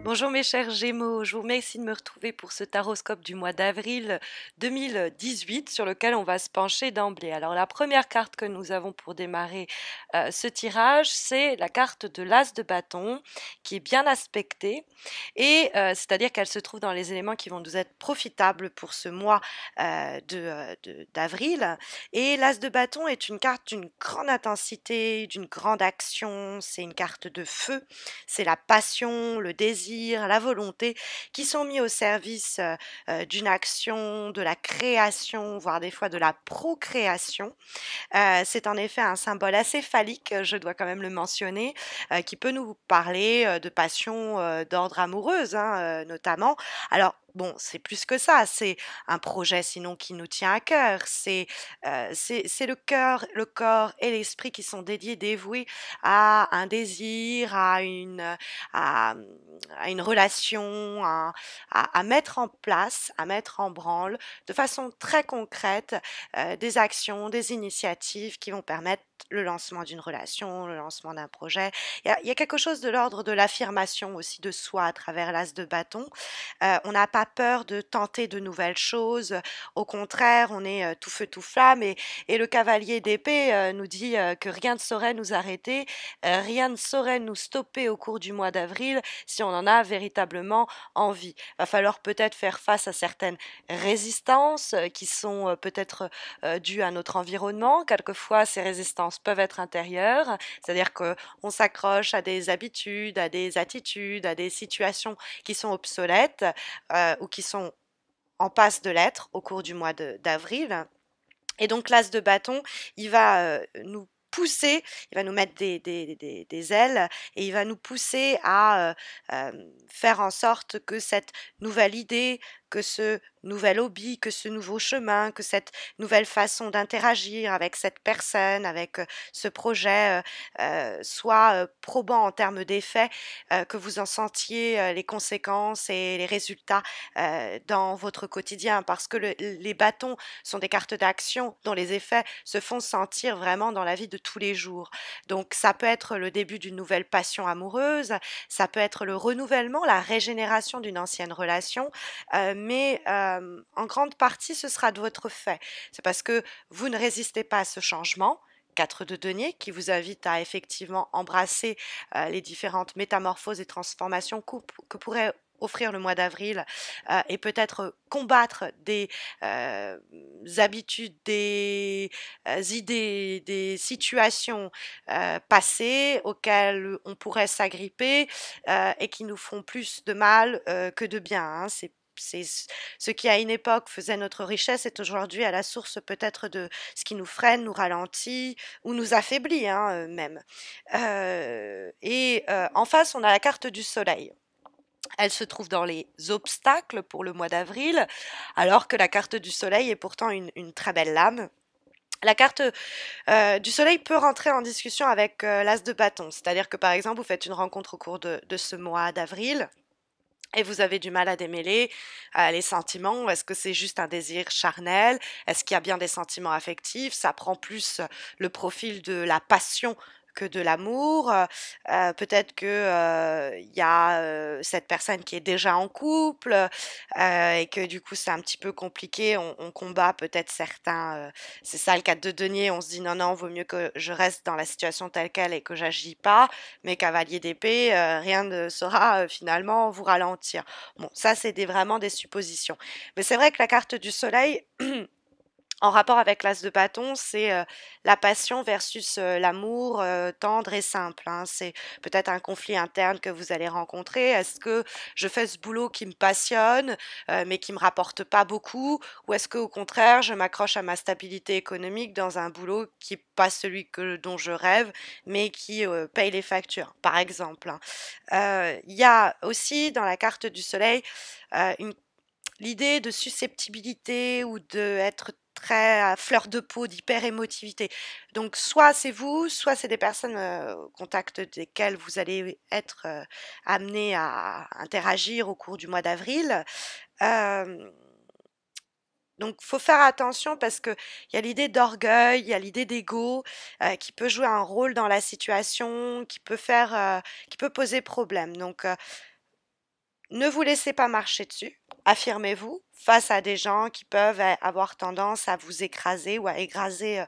Bonjour mes chers Gémeaux, je vous remercie de me retrouver pour ce taroscope du mois d'avril 2018 sur lequel on va se pencher d'emblée. Alors la première carte que nous avons pour démarrer ce tirage, c'est la carte de l'As de bâton qui est bien aspectée et c'est-à-dire qu'elle se trouve dans les éléments qui vont nous être profitables pour ce mois d'avril. Et l'As de bâton est une carte d'une grande intensité, d'une grande action, c'est une carte de feu, c'est la passion, le désir, la volonté qui sont mis au service d'une action, de la création, voire des fois de la procréation. C'est en effet un symbole assez phallique, je dois quand même le mentionner, qui peut nous parler de passion d'ordre amoureuse, hein, notamment. Alors, bon, c'est plus que ça, c'est un projet sinon qui nous tient à cœur. C'est le cœur, le corps et l'esprit qui sont dédiés, dévoués à un désir, à, à une relation, à mettre en place, à mettre en branle de façon très concrète des actions, des initiatives qui vont permettre le lancement d'une relation, le lancement d'un projet. Il y a quelque chose de l'ordre de l'affirmation aussi de soi à travers l'as de bâton. On n'a pas peur de tenter de nouvelles choses. Au contraire, on est tout feu tout flamme et le cavalier d'épée nous dit que rien ne saurait nous arrêter, rien ne saurait nous stopper au cours du mois d'avril si on en a véritablement envie. Va falloir peut-être faire face à certaines résistances qui sont peut-être dues à notre environnement. Quelquefois, ces résistances peuvent être intérieures, c'est-à-dire qu'on s'accroche à des habitudes, à des attitudes, à des situations qui sont obsolètes ou qui sont en passe de l'être au cours du mois d'avril. Et donc l'as de bâton, il va nous pousser, il va nous mettre des ailes et il va nous pousser à faire en sorte que cette nouvelle idée, que ce nouvel hobby, que ce nouveau chemin, que cette nouvelle façon d'interagir avec cette personne, avec ce projet, soit probant en termes d'effet, que vous en sentiez les conséquences et les résultats dans votre quotidien, parce que les bâtons sont des cartes d'action dont les effets se font sentir vraiment dans la vie de tous les jours. Donc ça peut être le début d'une nouvelle passion amoureuse, ça peut être le renouvellement, la régénération d'une ancienne relation, mais en grande partie ce sera de votre fait. C'est parce que vous ne résistez pas à ce changement, 4 de denier, qui vous invite à effectivement embrasser les différentes métamorphoses et transformations que pourrait offrir le mois d'avril et peut-être combattre des habitudes, des idées, des situations passées auxquelles on pourrait s'agripper et qui nous font plus de mal que de bien, hein. C'est ce qui à une époque faisait notre richesse est aujourd'hui à la source peut-être de ce qui nous freine, nous ralentit ou nous affaiblit, hein, même. En face, on a la carte du soleil. Elle se trouve dans les obstacles pour le mois d'avril, alors que la carte du soleil est pourtant une très belle lame. La carte du soleil peut rentrer en discussion avec l'as de bâton, c'est-à-dire que par exemple vous faites une rencontre au cours de ce mois d'avril et vous avez du mal à démêler les sentiments. Est-ce que c'est juste un désir charnel? Est-ce qu'il y a bien des sentiments affectifs? Ça prend plus le profil de la passion que de l'amour. Peut-être que il y a cette personne qui est déjà en couple et que du coup c'est un petit peu compliqué. On combat peut-être certains. C'est ça le cadre de denier. On se dit non non, vaut mieux que je reste dans la situation telle quelle et que j'agis pas. Mais cavalier d'épée, rien ne saura finalement vous ralentir. Bon, ça c'est vraiment des suppositions. Mais c'est vrai que la carte du soleil en rapport avec l'as de bâton, c'est la passion versus l'amour tendre et simple, hein. C'est peut-être un conflit interne que vous allez rencontrer. Est-ce que je fais ce boulot qui me passionne, mais qui me rapporte pas beaucoup, ou est-ce que au contraire je m'accroche à ma stabilité économique dans un boulot qui n'est pas celui dont je rêve, mais qui paye les factures, par exemple, hein. Il y a aussi dans la carte du soleil une l'idée de susceptibilité ou d'être très à fleur de peau, d'hyper-émotivité. Donc soit c'est vous, soit c'est des personnes au contact desquelles vous allez être amené à interagir au cours du mois d'avril. Euh, donc, faut faire attention parce que il y a l'idée d'orgueil, il y a l'idée d'ego qui peut jouer un rôle dans la situation, qui peut poser problème. Donc, Ne vous laissez pas marcher dessus. Affirmez-vous face à des gens qui peuvent avoir tendance à vous écraser ou à écraser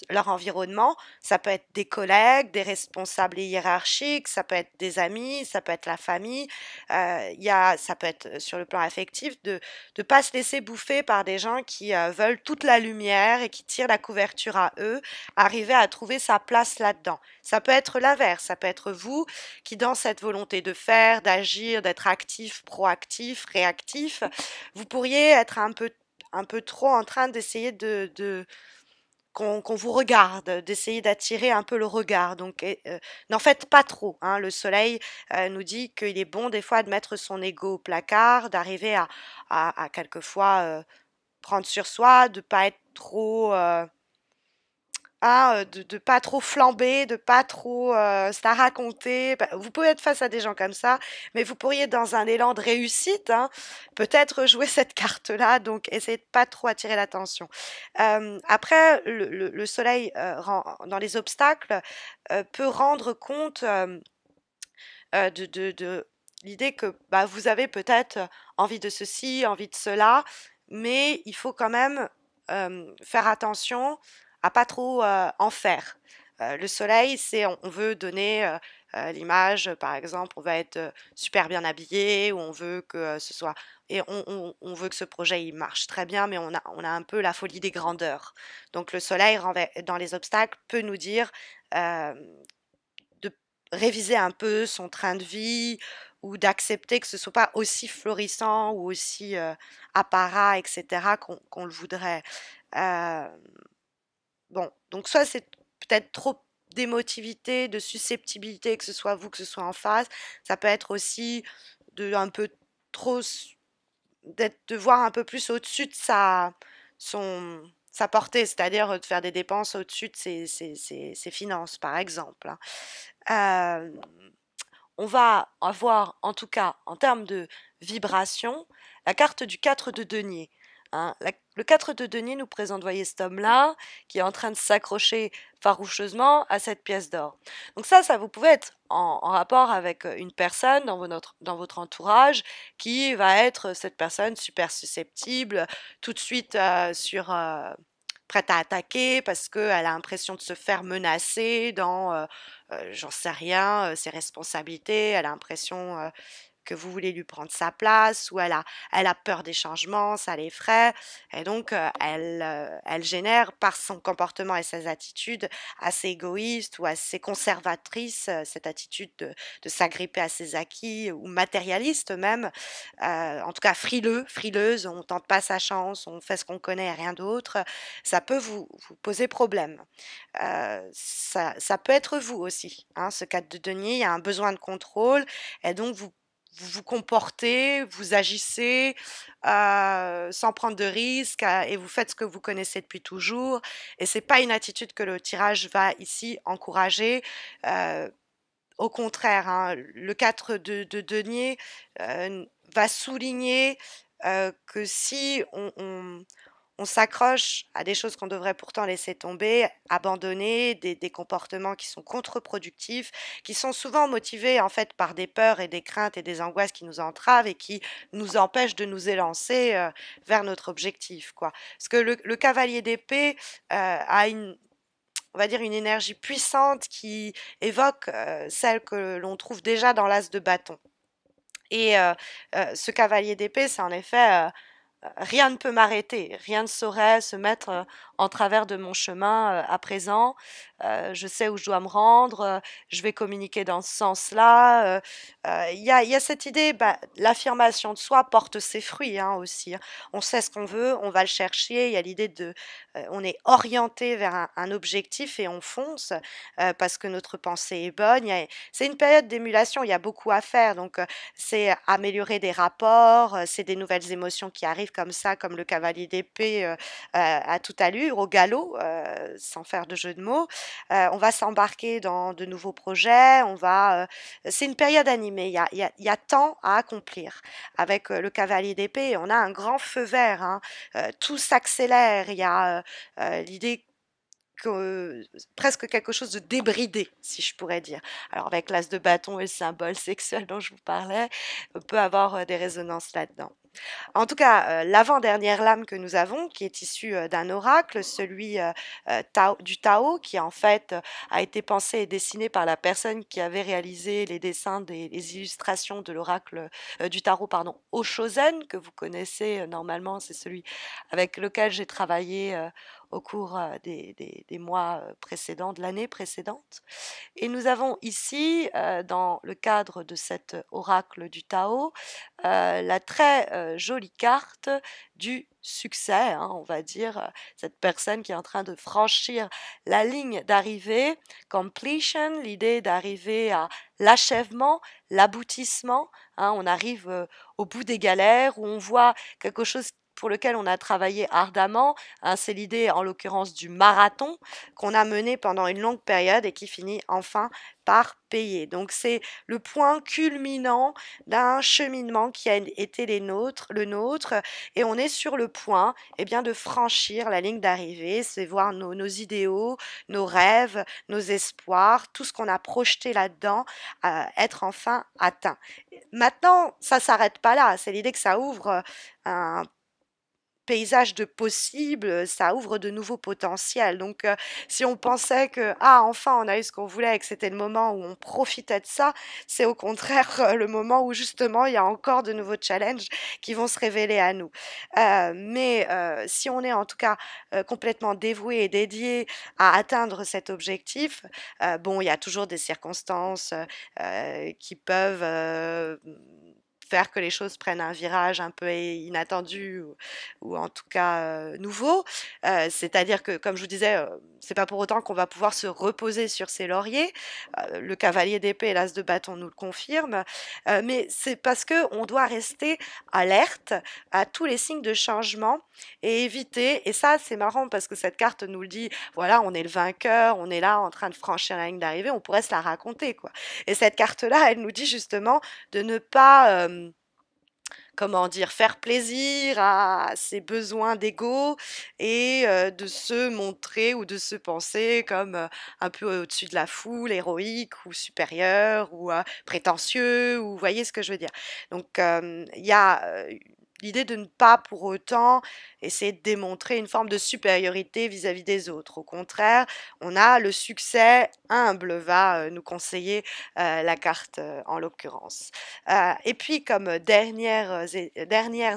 leur environnement. Ça peut être des collègues, des responsables hiérarchiques, ça peut être des amis, ça peut être la famille. Ça peut être sur le plan affectif de ne pas se laisser bouffer par des gens qui veulent toute la lumière et qui tirent la couverture à eux, arriver à trouver sa place là-dedans. Ça peut être l'inverse, ça peut être vous qui, dans cette volonté de faire, d'agir, d'être actif, proactif, réactif, vous pourriez être un peu trop en train d'essayer qu'on vous regarde, d'essayer d'attirer un peu le regard. Donc, n'en faites pas trop. Hein. Le soleil nous dit qu'il est bon des fois de mettre son ego au placard, d'arriver à quelquefois prendre sur soi, de pas être trop de pas trop flamber, de pas trop se la raconter. Bah, vous pouvez être face à des gens comme ça, mais vous pourriez, dans un élan de réussite, hein, peut-être jouer cette carte-là, donc essayez de pas trop attirer l'attention. Après, le soleil dans les obstacles peut rendre compte de l'idée que bah, vous avez peut-être envie de ceci, envie de cela, mais il faut quand même faire attention à pas trop en faire. Le soleil, c'est on veut donner l'image, par exemple, on va être super bien habillé, ou on veut que ce soit et on veut que ce projet il marche très bien, mais on a un peu la folie des grandeurs. Donc le soleil dans les obstacles peut nous dire euh, de réviser un peu son train de vie ou d'accepter que ce soit pas aussi florissant ou aussi apparat, etc., qu'on le voudrait. Euh, bon, donc soit c'est peut-être trop d'émotivité, de susceptibilité, que ce soit vous, que ce soit en face. Ça peut être aussi de un peu trop de voir un peu plus au-dessus de sa portée, c'est-à-dire de faire des dépenses au-dessus de ses finances, par exemple. Hein. Euh, on va avoir, en tout cas, en termes de vibration, la carte du 4 de denier. Hein. Le 4 de denier nous présente, voyez, cet homme-là qui est en train de s'accrocher faroucheusement à cette pièce d'or. Donc ça vous pouvez être en rapport avec une personne dans votre entourage qui va être cette personne super susceptible, tout de suite prête à attaquer parce qu'elle a l'impression de se faire menacer dans j'en sais rien, ses responsabilités, elle a l'impression que vous voulez lui prendre sa place, ou elle a peur des changements, ça l'effraie, et donc elle génère par son comportement et ses attitudes assez égoïstes ou assez conservatrices, cette attitude de s'agripper à ses acquis, ou matérialiste même, en tout cas frileuse, on tente pas sa chance, on fait ce qu'on connaît et rien d'autre, ça peut vous poser problème. Ça peut être vous aussi, hein, ce 4 de denier, il y a un besoin de contrôle, et donc vous vous comportez, vous agissez sans prendre de risques, et vous faites ce que vous connaissez depuis toujours. Et c'est pas une attitude que le tirage va ici encourager. euh, Au contraire, hein, le 4 de denier va souligner que si on s'accroche à des choses qu'on devrait pourtant laisser tomber, abandonner, des comportements qui sont contre-productifs, qui sont souvent motivés en fait par des peurs et des craintes et des angoisses qui nous entravent et qui nous empêchent de nous élancer vers notre objectif, quoi. Parce que le cavalier d'épée a on va dire une énergie puissante qui évoque celle que l'on trouve déjà dans l'as de bâton. Et ce cavalier d'épée, c'est en effet rien ne peut m'arrêter, rien ne saurait se mettre en travers de mon chemin à présent. Je sais où je dois me rendre, je vais communiquer dans ce sens-là. Il y a cette idée, bah, l'affirmation de soi porte ses fruits hein, aussi. Hein. On sait ce qu'on veut, on va le chercher. Il y a l'idée on est orienté vers un objectif et on fonce parce que notre pensée est bonne. C'est une période d'émulation, il y a beaucoup à faire. Donc, c'est améliorer des rapports, c'est des nouvelles émotions qui arrivent comme ça, comme le cavalier d'épée à toute allure, au galop, sans faire de jeu de mots. On va s'embarquer dans de nouveaux projets, c'est une période animée, il y a tant à accomplir. Avec le cavalier d'épée, on a un grand feu vert, hein, tout s'accélère, il y a l'idée presque quelque chose de débridé, si je pourrais dire. Alors avec l'as de bâton et le symbole sexuel dont je vous parlais, on peut avoir des résonances là-dedans. En tout cas, l'avant-dernière lame que nous avons, qui est issue d'un oracle, celui du Tao, qui en fait a été pensé et dessiné par la personne qui avait réalisé les dessins les illustrations de l'oracle du tarot, pardon, Oshozen, que vous connaissez normalement, c'est celui avec lequel j'ai travaillé au cours des mois précédents, de l'année précédente. Et nous avons ici, dans le cadre de cet oracle du Tao, la très jolie carte du succès, hein, on va dire, cette personne qui est en train de franchir la ligne d'arrivée, completion, l'idée d'arriver à l'achèvement, l'aboutissement, hein, on arrive au bout des galères où on voit quelque chose pour lequel on a travaillé ardemment, hein, c'est l'idée en l'occurrence du marathon qu'on a mené pendant une longue période et qui finit enfin par payer. Donc c'est le point culminant d'un cheminement qui a été le nôtre, et on est sur le point de franchir la ligne d'arrivée, c'est voir nos idéaux, nos rêves, nos espoirs, tout ce qu'on a projeté là-dedans être enfin atteint. Maintenant, ça s'arrête pas là, c'est l'idée que ça ouvre un paysage de possibles, ça ouvre de nouveaux potentiels. Donc, si on pensait que, ah, enfin, on a eu ce qu'on voulait et que c'était le moment où on profitait de ça, c'est au contraire le moment où justement il y a encore de nouveaux challenges qui vont se révéler à nous. Mais si on est en tout cas complètement dévoué et dédié à atteindre cet objectif, bon, il y a toujours des circonstances qui peuvent faire que les choses prennent un virage un peu inattendu ou en tout cas nouveau. C'est-à-dire que, comme je vous disais, c'est pas pour autant qu'on va pouvoir se reposer sur ses lauriers. Le cavalier d'épée et l'as de bâton nous le confirment. Mais c'est parce que on doit rester alerte à tous les signes de changement et éviter. Et ça, c'est marrant parce que cette carte nous le dit. Voilà, on est le vainqueur, on est là en train de franchir la ligne d'arrivée. On pourrait se la raconter, quoi. Et cette carte-là, elle nous dit justement de ne pas comment dire, faire plaisir à ses besoins d'ego et de se montrer ou de se penser comme un peu au-dessus de la foule, héroïque ou supérieur ou prétentieux, ou vous voyez ce que je veux dire. Donc il y a l'idée de ne pas pour autant essayer de démontrer une forme de supériorité vis-à-vis des autres. Au contraire, on a le succès humble, va nous conseiller la carte en l'occurrence. Et puis comme dernières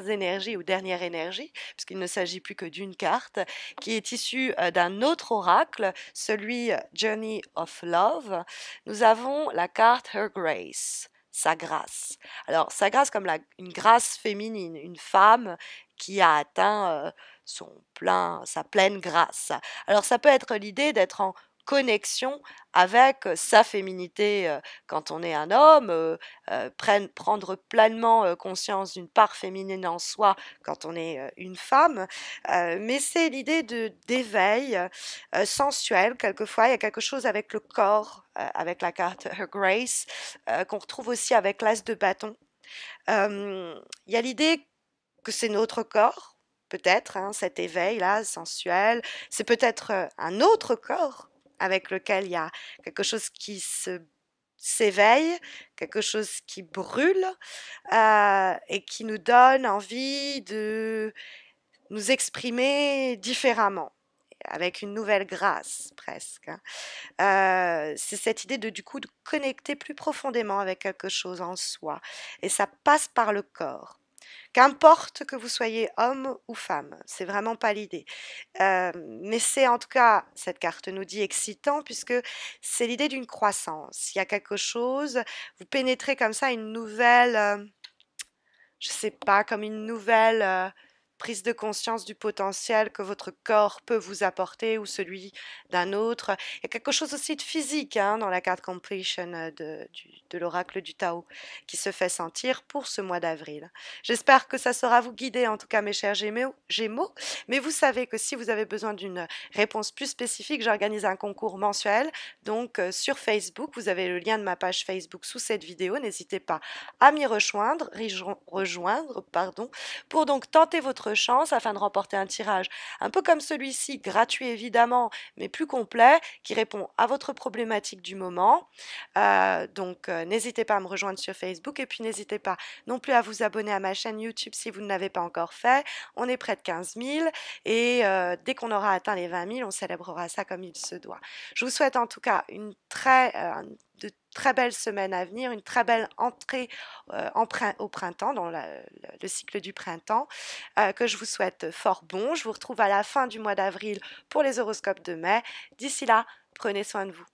énergies ou dernière énergie, puisqu'il ne s'agit plus que d'une carte, qui est issue d'un autre oracle, celui Journey of Love, nous avons la carte Her Grace, sa grâce. Alors, sa grâce comme une grâce féminine, une femme qui a atteint sa pleine grâce. Alors, ça peut être l'idée d'être en connexion avec sa féminité quand on est un homme, prendre pleinement conscience d'une part féminine en soi quand on est une femme, mais c'est l'idée d'éveil sensuel. Quelquefois, il y a quelque chose avec le corps, avec la carte Her Grace, qu'on retrouve aussi avec l'as de bâton. Il y a l'idée que c'est notre corps, peut-être, hein, cet éveil-là, sensuel. C'est peut-être un autre corps avec lequel il y a quelque chose qui s'éveille, quelque chose qui brûle et qui nous donne envie de nous exprimer différemment, avec une nouvelle grâce presque. C'est cette idée du coup de connecter plus profondément avec quelque chose en soi, et ça passe par le corps. Qu'importe que vous soyez homme ou femme, c'est vraiment pas l'idée. Mais c'est en tout cas, cette carte nous dit excitant, puisque c'est l'idée d'une croissance. Il y a quelque chose, vous pénétrez comme ça une nouvelle, je sais pas, comme une nouvelle prise de conscience du potentiel que votre corps peut vous apporter ou celui d'un autre. Il y a quelque chose aussi de physique hein, dans la carte completion de l'oracle du Tao qui se fait sentir pour ce mois d'avril. J'espère que ça saura vous guider, en tout cas mes chers Gémeaux, mais vous savez que si vous avez besoin d'une réponse plus spécifique, j'organise un concours mensuel, donc sur Facebook, vous avez le lien de ma page Facebook sous cette vidéo, n'hésitez pas à m'y rejoindre, pour donc tenter votre votre chance afin de remporter un tirage un peu comme celui-ci, gratuit évidemment, mais plus complet, qui répond à votre problématique du moment. Donc, n'hésitez pas à me rejoindre sur Facebook et puis n'hésitez pas non plus à vous abonner à ma chaîne YouTube si vous ne l'avez pas encore fait. On est près de 15 000 et dès qu'on aura atteint les 20 000, on célébrera ça comme il se doit. Je vous souhaite en tout cas de très belles semaines à venir, une très belle entrée au printemps, dans le cycle du printemps, que je vous souhaite fort bon. Je vous retrouve à la fin du mois d'avril pour les horoscopes de mai. D'ici là, prenez soin de vous.